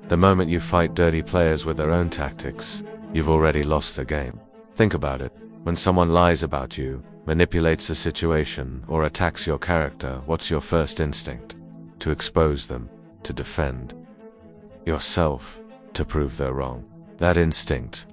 The moment you fight dirty players with their own tactics, you've already lost the game. Think about it. When someone lies about you, manipulates the situation, or attacks your character, what's your first instinct? To expose them, to defend yourself, to prove they're wrong. That instinct,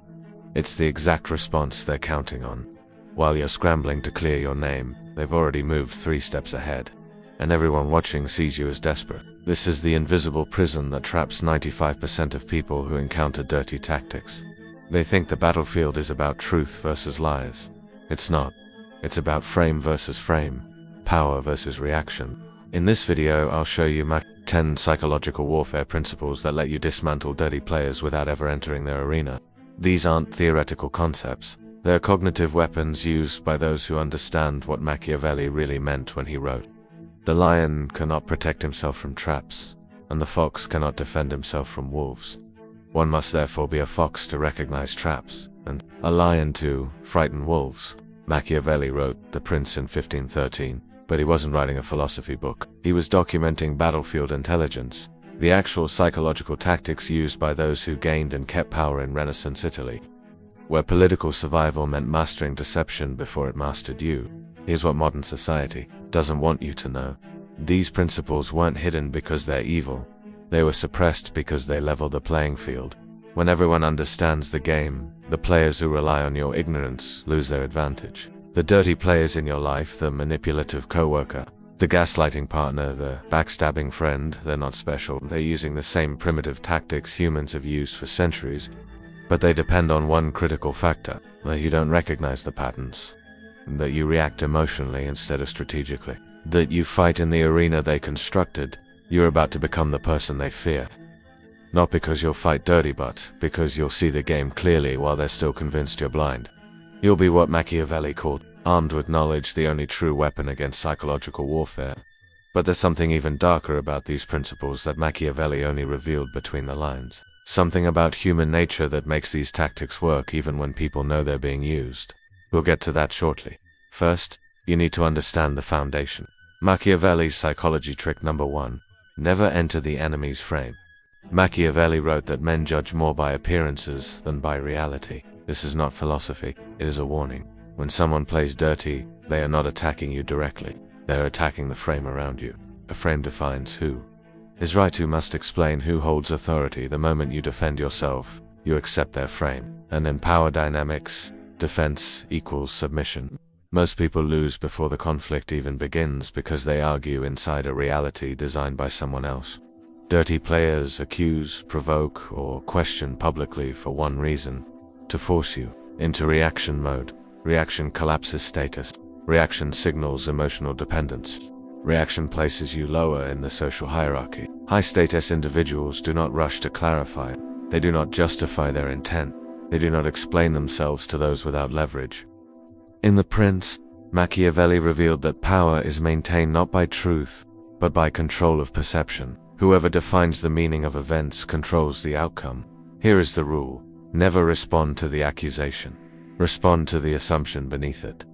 it's the exact response they're counting on. While you're scrambling to clear your name, they've already moved 3 steps ahead, and everyone watching sees you as desperate. This is the invisible prison that traps 95% of people who encounter dirty tactics. They think the battlefield is about truth versus lies. It's not. It's about frame versus frame, power versus reaction. In this video, I'll show you 10 psychological warfare principles that let you dismantle dirty players without ever entering their arena. These aren't theoretical concepts. They're cognitive weapons used by those who understand what Machiavelli really meant when he wrote, "The lion cannot protect himself from traps, and the fox cannot defend himself from wolves. One must therefore be a fox to recognize traps, and a lion to frighten wolves." Machiavelli wrote The Prince in 1513, but he wasn't writing a philosophy book. He was documenting battlefield intelligence, the actual psychological tactics used by those who gained and kept power in Renaissance Italy, where political survival meant mastering deception before it mastered you. Here's what modern society doesn't want you to know. These principles weren't hidden because they're evil. They were suppressed because they level the playing field. When everyone understands the game, the players who rely on your ignorance lose their advantage. The dirty players in your life, the manipulative coworker, the gaslighting partner, the backstabbing friend, they're not special. They're using the same primitive tactics humans have used for centuries, but they depend on one critical factor: that you don't recognize the patterns, that you react emotionally instead of strategically, that you fight in the arena they constructed. You're about to become the person they fear. Not because you'll fight dirty, but because you'll see the game clearly while they're still convinced you're blind. You'll be what Machiavelli called, armed with knowledge, the only true weapon against psychological warfare. But there's something even darker about these principles that Machiavelli only revealed between the lines. Something about human nature that makes these tactics work even when people know they're being used. We'll get to that shortly. First, you need to understand the foundation. Machiavelli's psychology trick number 1. Never enter the enemy's frame. Machiavelli wrote that men judge more by appearances than by reality. This is not philosophy, it is a warning. When someone plays dirty, they are not attacking you directly. They are attacking the frame around you. A frame defines who is right, who must explain, who holds authority. The moment you defend yourself, you accept their frame. And in power dynamics, defense equals submission. Most people lose before the conflict even begins because they argue inside a reality designed by someone else. Dirty players accuse, provoke, or question publicly for one reason: to force you into reaction mode. Reaction collapses status. Reaction signals emotional dependence. Reaction places you lower in the social hierarchy. High-status individuals do not rush to clarify. They do not justify their intent. They do not explain themselves to those without leverage. In The Prince, Machiavelli revealed that power is maintained not by truth, but by control of perception. Whoever defines the meaning of events controls the outcome. Here is the rule: never respond to the accusation. Respond to the assumption beneath it.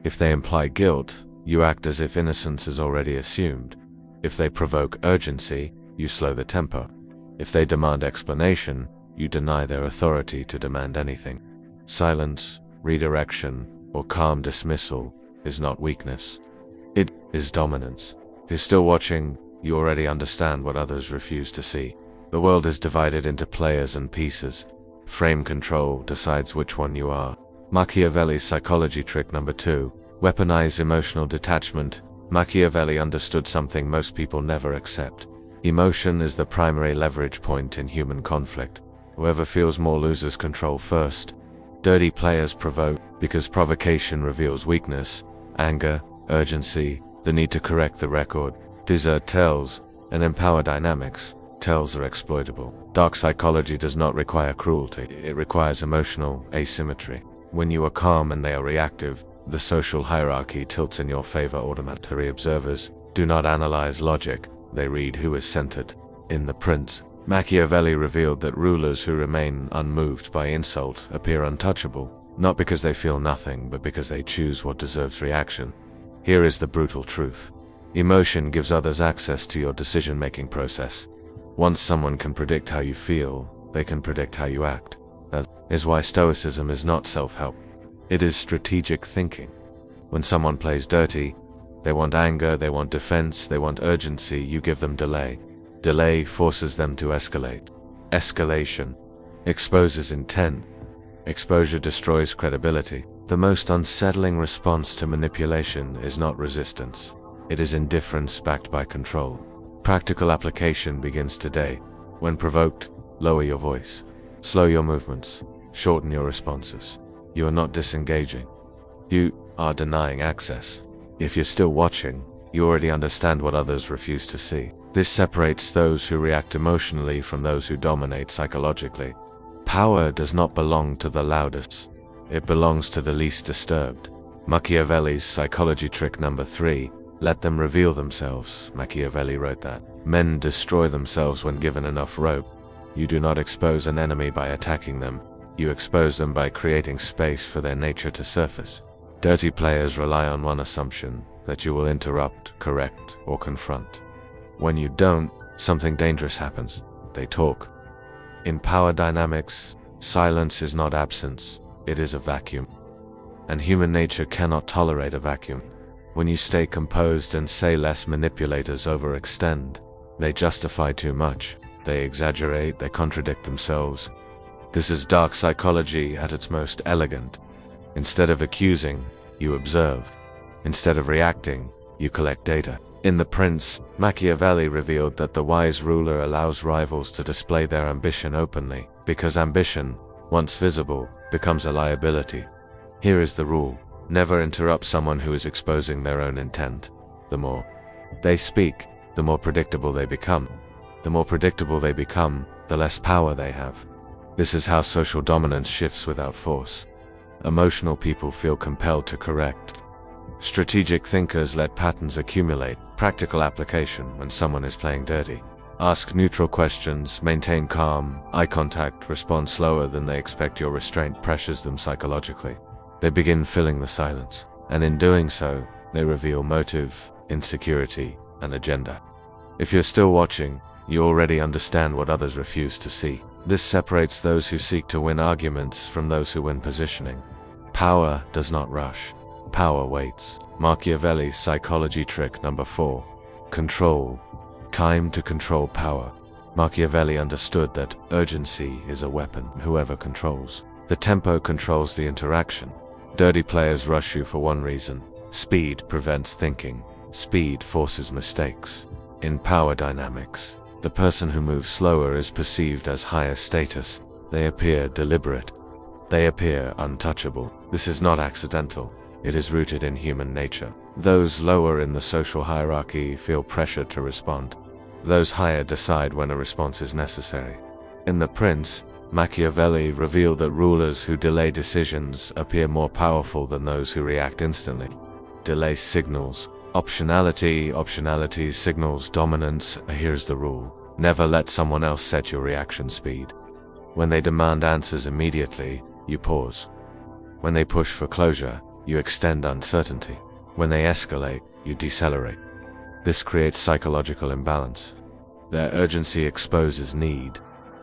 If they imply guilt, you act as if innocence is already assumed. If they provoke urgency, you slow the tempo. If they demand explanation, you deny their authority to demand anything. Silence, redirection, or calm dismissal is not weakness. It is dominance. If you're still watching, you already understand what others refuse to see. The world is divided into players and pieces. Frame control decides which one you are. Machiavelli's psychology trick number 2. Weaponize emotional detachment. Machiavelli understood something most people never accept. Emotion is the primary leverage point in human conflict. Whoever feels more loses control first. Dirty players provoke because provocation reveals weakness, anger, urgency, the need to correct the record. Desert tells, and in power dynamics, tells are exploitable. Dark psychology does not require cruelty, it requires emotional asymmetry. When you are calm and they are reactive, the social hierarchy tilts in your favor automatically. Observers do not analyze logic, they read who is centered. In The Prince, Machiavelli revealed that rulers who remain unmoved by insult appear untouchable, not because they feel nothing, but because they choose what deserves reaction. Here is the brutal truth. Emotion gives others access to your decision-making process. Once someone can predict how you feel, they can predict how you act. That is why Stoicism is not self-help. It is strategic thinking. When someone plays dirty, they want anger, they want defense, they want urgency, you give them delay. Delay forces them to escalate. Escalation exposes intent. Exposure destroys credibility. The most unsettling response to manipulation is not resistance. It is indifference backed by control. Practical application begins today. When provoked, lower your voice. Slow your movements. Shorten your responses. You are not disengaging. You are denying access. If you're still watching, you already understand what others refuse to see. This separates those who react emotionally from those who dominate psychologically. Power does not belong to the loudest. It belongs to the least disturbed. Machiavelli's psychology trick number 3, let them reveal themselves. Machiavelli wrote that. Men destroy themselves when given enough rope. You do not expose an enemy by attacking them. You expose them by creating space for their nature to surface. Dirty players rely on one assumption, that you will interrupt, correct, or confront. When you don't, something dangerous happens. They talk. In power dynamics, silence is not absence, it is a vacuum. And human nature cannot tolerate a vacuum. When you stay composed and say less, manipulators overextend. They justify too much. They exaggerate, they contradict themselves. This is dark psychology at its most elegant. Instead of accusing, you observe. Instead of reacting, you collect data. In The Prince, Machiavelli revealed that the wise ruler allows rivals to display their ambition openly, because ambition, once visible, becomes a liability. Here is the rule: never interrupt someone who is exposing their own intent. The more they speak, the more predictable they become. The more predictable they become, the less power they have. This is how social dominance shifts without force. Emotional people feel compelled to correct. Strategic thinkers let patterns accumulate. Practical application: when someone is playing dirty, ask neutral questions, maintain calm, eye contact, respond slower than they expect. Your restraint pressures them psychologically. They begin filling the silence, and in doing so, they reveal motive, insecurity, and agenda. If you're still watching, you already understand what others refuse to see. This separates those who seek to win arguments from those who win positioning. Power does not rush. Power waits. Machiavelli's psychology trick number 4. Control. Time to control power. Machiavelli understood that urgency is a weapon. Whoever controls the tempo controls the interaction. Dirty players rush you for one reason: speed prevents thinking. Speed forces mistakes. In power dynamics, the person who moves slower is perceived as higher status. They appear deliberate. They appear untouchable. This is not accidental. It is rooted in human nature. Those lower in the social hierarchy feel pressure to respond. Those higher decide when a response is necessary. In The Prince, Machiavelli revealed that rulers who delay decisions appear more powerful than those who react instantly. Delay signals optionality. Optionality signals dominance. Here's the rule: never let someone else set your reaction speed. When they demand answers immediately, you pause. When they push for closure, you extend uncertainty. When they escalate, you decelerate. This creates psychological imbalance. Their urgency exposes need.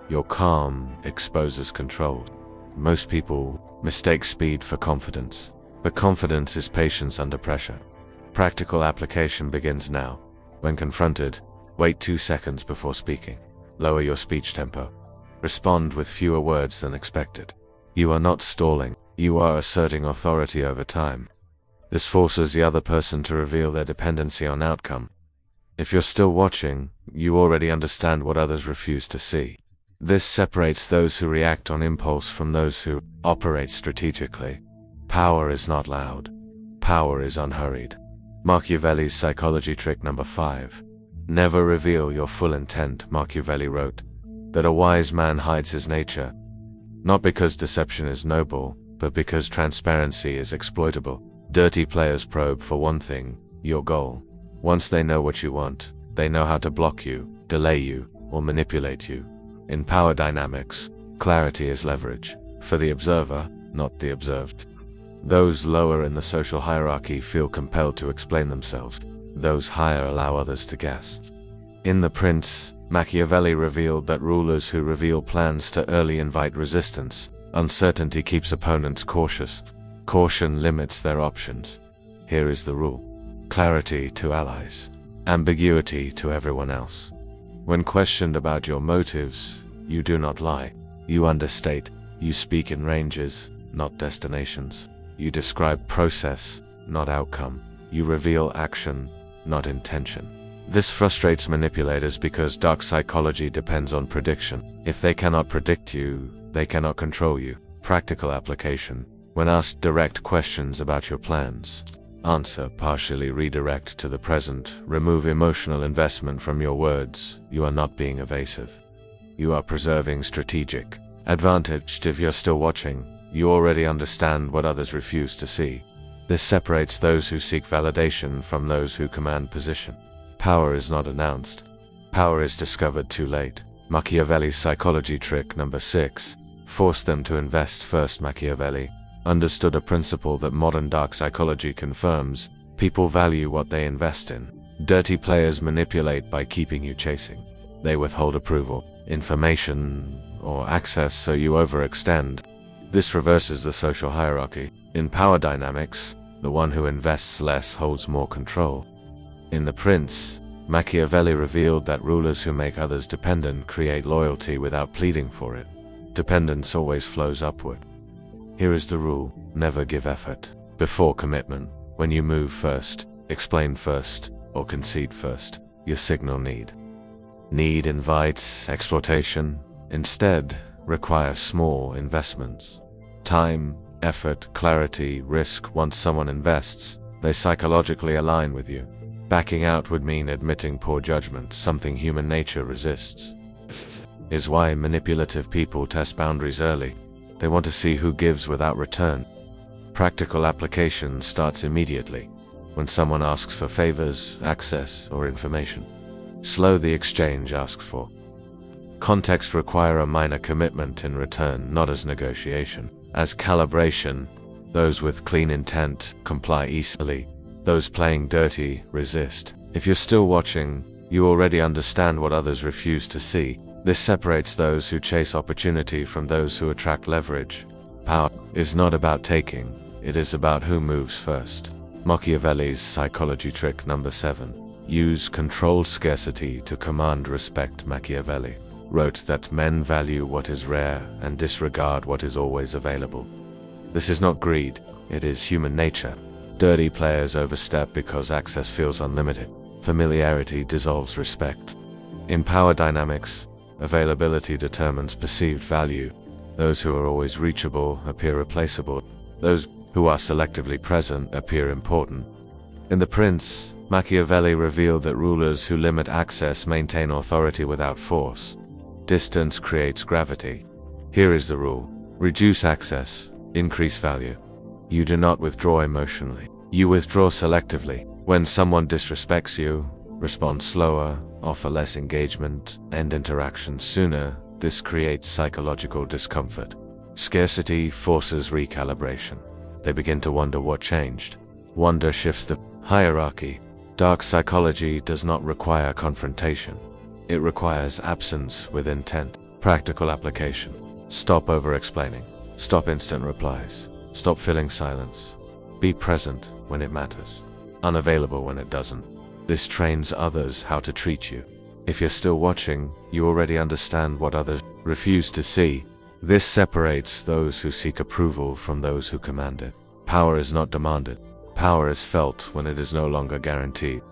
Your calm exposes control. Most people mistake speed for confidence, but confidence is patience under pressure. Practical application begins now. When confronted, wait 2 seconds before speaking. Lower your speech tempo. Respond with fewer words than expected. You are not stalling. You are asserting authority over time. This forces the other person to reveal their dependency on outcome. If you're still watching, you already understand what others refuse to see. This separates those who react on impulse from those who operate strategically. Power is not loud. Power is unhurried. Machiavelli's psychology trick number 5. Never reveal your full intent. Machiavelli wrote that a wise man hides his nature, not because deception is noble, but because transparency is exploitable. Dirty players probe for one thing: your goal. Once they know what you want, they know how to block you, delay you, or manipulate you. In power dynamics, clarity is leverage, for the observer, not the observed. Those lower in the social hierarchy feel compelled to explain themselves. Those higher allow others to guess. In The Prince, Machiavelli revealed that rulers who reveal plans too early invite resistance. Uncertainty keeps opponents cautious. Caution limits their options. Here is the rule. Clarity to allies. Ambiguity to everyone else. When questioned about your motives, you do not lie. You understate. You speak in ranges, not destinations. You describe process, not outcome. You reveal action, not intention. This frustrates manipulators because dark psychology depends on prediction. If they cannot predict you, they cannot control you. Practical application. When asked direct questions about your plans, answer partially, redirect to the present, remove emotional investment from your words. You are not being evasive. You are preserving strategic advantage. If you're still watching, you already understand what others refuse to see. This separates those who seek validation from those who command position. Power is not announced. Power is discovered too late. Machiavelli's psychology trick number 6. Force them to invest first. Machiavelli understood a principle that modern dark psychology confirms. People value what they invest in. Dirty players manipulate by keeping you chasing. They withhold approval, information, or access so you overextend. This reverses the social hierarchy. In power dynamics, the one who invests less holds more control. In The Prince, Machiavelli revealed that rulers who make others dependent create loyalty without pleading for it. Dependence always flows upward. Here is the rule: never give effort before commitment. When you move first, explain first, or concede first, you signal need. Need invites exploitation. Instead, require small investments. Time, effort, clarity, risk. Once someone invests, they psychologically align with you. Backing out would mean admitting poor judgment, something human nature resists. Is why manipulative people test boundaries early. They want to see who gives without return. Practical application starts immediately, when someone asks for favors, access, or information. Slow the exchange asked for. Context: require a minor commitment in return, not as negotiation. As calibration, those with clean intent comply easily. Those playing dirty resist. If you're still watching, you already understand what others refuse to see. This separates those who chase opportunity from those who attract leverage. Power is not about taking, it is about who moves first. Machiavelli's psychology trick number 7. Use controlled scarcity to command respect. Machiavelli wrote that men value what is rare and disregard what is always available. This is not greed, it is human nature. Dirty players overstep because access feels unlimited. Familiarity dissolves respect. In power dynamics, availability determines perceived value. Those who are always reachable appear replaceable. Those who are selectively present appear important. In The Prince, Machiavelli revealed that rulers who limit access maintain authority without force. Distance creates gravity. Here is the rule: reduce access, increase value. You do not withdraw emotionally. You withdraw selectively. When someone disrespects you, respond slower, offer less engagement, end interactions sooner. This creates psychological discomfort. Scarcity forces recalibration. They begin to wonder what changed. Wonder shifts the hierarchy. Dark psychology does not require confrontation. It requires absence with intent. Practical application. Stop over-explaining. Stop instant replies. Stop filling silence. Be present when it matters. Unavailable when it doesn't. This trains others how to treat you. If you're still watching, you already understand what others refuse to see. This separates those who seek approval from those who command it. Power is not demanded. Power is felt when it is no longer guaranteed.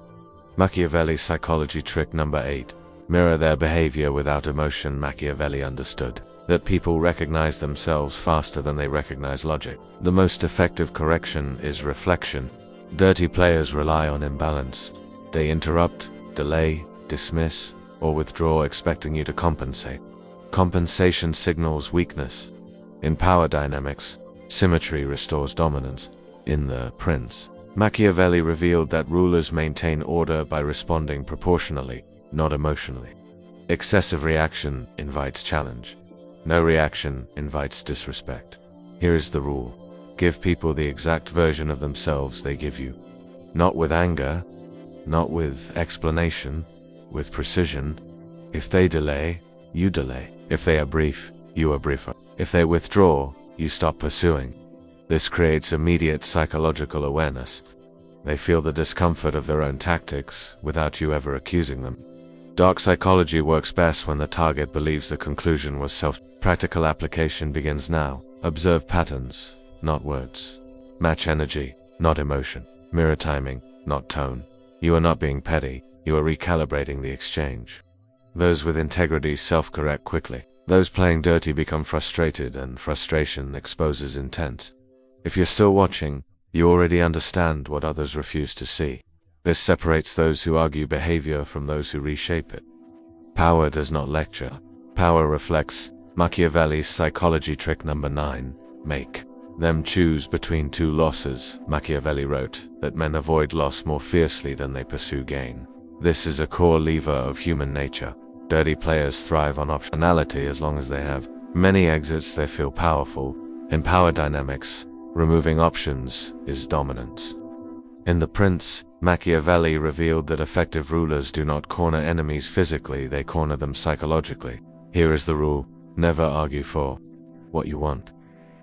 Machiavelli's psychology trick number 8. Mirror their behavior without emotion. Machiavelli understood that people recognize themselves faster than they recognize logic. The most effective correction is reflection. Dirty players rely on imbalance. They interrupt, delay, dismiss, or withdraw, expecting you to compensate. Compensation signals weakness. In power dynamics, symmetry restores dominance. In The Prince, Machiavelli revealed that rulers maintain order by responding proportionally, not emotionally. Excessive reaction invites challenge. No reaction invites disrespect. Here is the rule: give people the exact version of themselves they give you. Not with anger, not with explanation, with precision. If they delay, you delay. If they are brief, you are briefer. If they withdraw, you stop pursuing. This creates immediate psychological awareness. They feel the discomfort of their own tactics without you ever accusing them. Dark psychology works best when the target believes the conclusion was Practical application begins now. Observe patterns, not words. Match energy, not emotion. Mirror timing, not tone. You are not being petty, you are recalibrating the exchange. Those with integrity self-correct quickly. Those playing dirty become frustrated, and frustration exposes intent. If you're still watching, you already understand what others refuse to see. This separates those who argue behavior from those who reshape it. Power does not lecture. Power reflects. Machiavelli's psychology trick number 9. Make them choose between two losses. Machiavelli wrote that men avoid loss more fiercely than they pursue gain. This is a core lever of human nature. Dirty players thrive on optionality. As long as they have many exits, they feel powerful. In power dynamics, removing options is dominance. In The Prince, Machiavelli revealed that effective rulers do not corner enemies physically, they corner them psychologically. Here is the rule: never argue for what you want.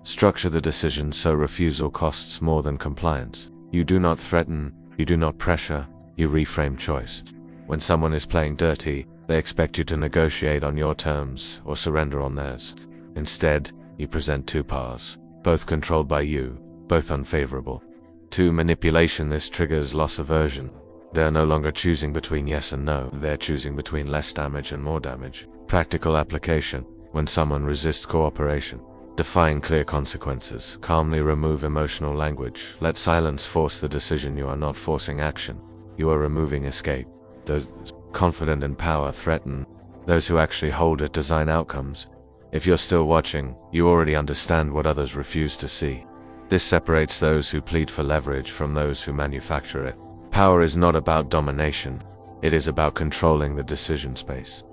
Structure the decision so refusal costs more than compliance. You do not threaten, you do not pressure, you reframe choice. When someone is playing dirty, they expect you to negotiate on your terms or surrender on theirs. Instead, you present two paths, both controlled by you, both unfavorable. To manipulation, this triggers loss aversion. They're no longer choosing between yes and no, they're choosing between less damage and more damage. Practical application: when someone resists cooperation, define clear consequences, calmly remove emotional language, let silence force the decision. You are not forcing action, you are removing escape. Those confident in power threaten, those who actually hold it design outcomes. If you're still watching, you already understand what others refuse to see. This separates those who plead for leverage from those who manufacture it. Power is not about domination, it is about controlling the decision space.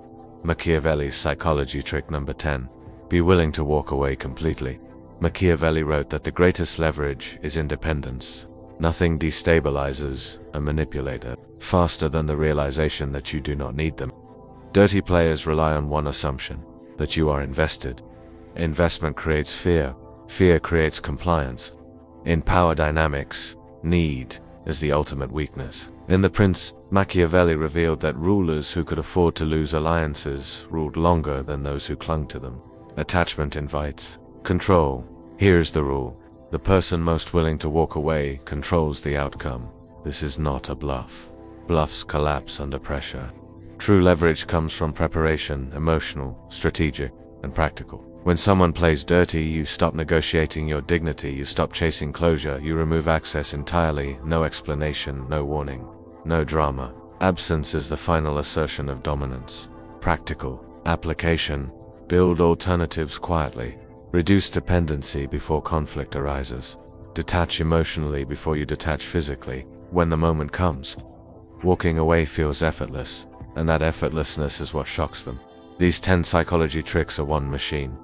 Machiavelli's psychology trick number 10. Be willing to walk away completely. Machiavelli wrote that the greatest leverage is independence. Nothing destabilizes a manipulator faster than the realization that you do not need them. Dirty players rely on one assumption: that you are invested. Investment creates fear. Fear creates compliance. In power dynamics, need is the ultimate weakness. In The Prince, Machiavelli revealed that rulers who could afford to lose alliances ruled longer than those who clung to them. Attachment invites control. Here's the rule: the person most willing to walk away controls the outcome. This is not a bluff. Bluffs collapse under pressure. True leverage comes from preparation, emotional, strategic, and practical. When someone plays dirty, you stop negotiating your dignity, you stop chasing closure, you remove access entirely. No explanation, no warning, no drama. Absence is the final assertion of dominance. Practical application: build alternatives quietly. Reduce dependency before conflict arises. Detach emotionally before you detach physically. When the moment comes, walking away feels effortless, and that effortlessness is what shocks them. These 10 psychology tricks are one machine.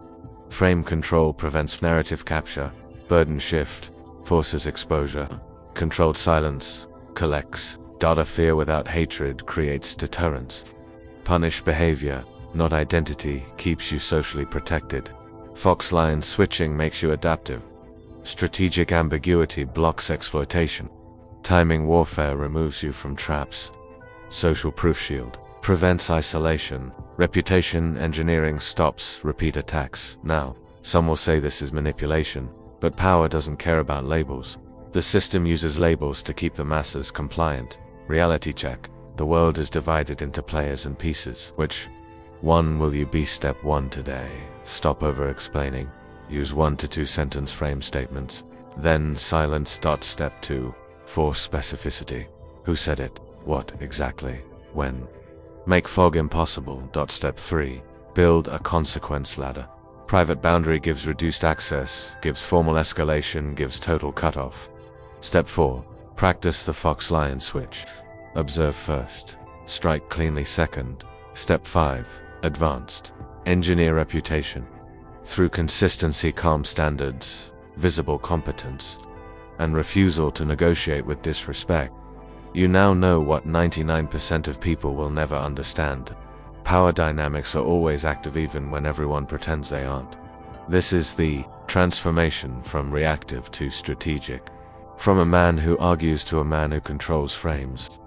Frame control prevents narrative capture. Burden shift forces exposure. Controlled silence collects data. Fear without hatred creates deterrence. Punish behavior, not identity, keeps you socially protected. Fox-lion switching makes you adaptive. Strategic ambiguity blocks exploitation. Timing warfare removes you from traps. Social proof shield prevents isolation. Reputation engineering stops repeat attacks. Now, some will say this is manipulation, but power doesn't care about labels. The system uses labels to keep the masses compliant. Reality check: the world is divided into players and pieces. Which one will you be? Step 1 today: stop over-explaining. Use 1 to 2 sentence frame statements. Then silence. Step 2: force specificity. Who said it? What exactly? When? Make fog impossible. Step 3: build a consequence ladder. Private boundary gives reduced access, gives formal escalation, gives total cutoff. Step 4: practice the fox-lion switch. Observe first, strike cleanly second. Step 5: advanced. Engineer reputation. Through consistency, calm standards, visible competence, and refusal to negotiate with disrespect. You now know what 99% of people will never understand. Power dynamics are always active even when everyone pretends they aren't. This is the transformation from reactive to strategic. From a man who argues to a man who controls frames.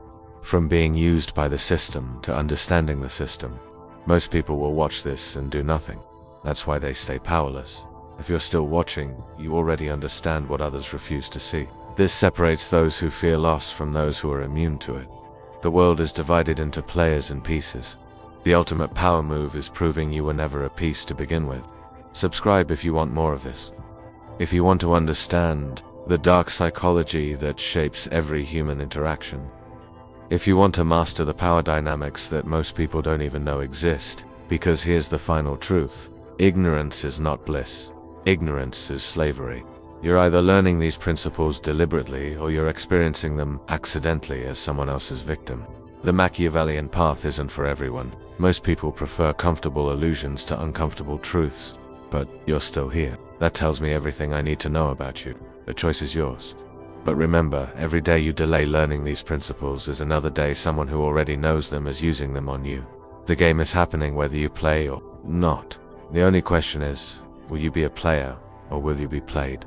From being used by the system to understanding the system. Most people will watch this and do nothing. That's why they stay powerless. If you're still watching, you already understand what others refuse to see. This separates those who fear loss from those who are immune to it. The world is divided into players and pieces. The ultimate power move is proving you were never a piece to begin with. Subscribe if you want more of this. If you want to understand the dark psychology that shapes every human interaction. If you want to master the power dynamics that most people don't even know exist, because here's the final truth. Ignorance is not bliss. Ignorance is slavery. You're either learning these principles deliberately or you're experiencing them accidentally as someone else's victim. The Machiavellian path isn't for everyone. Most people prefer comfortable illusions to uncomfortable truths. But you're still here. That tells me everything I need to know about you. The choice is yours. But remember, every day you delay learning these principles is another day someone who already knows them is using them on you. The game is happening whether you play or not. The only question is, will you be a player or will you be played?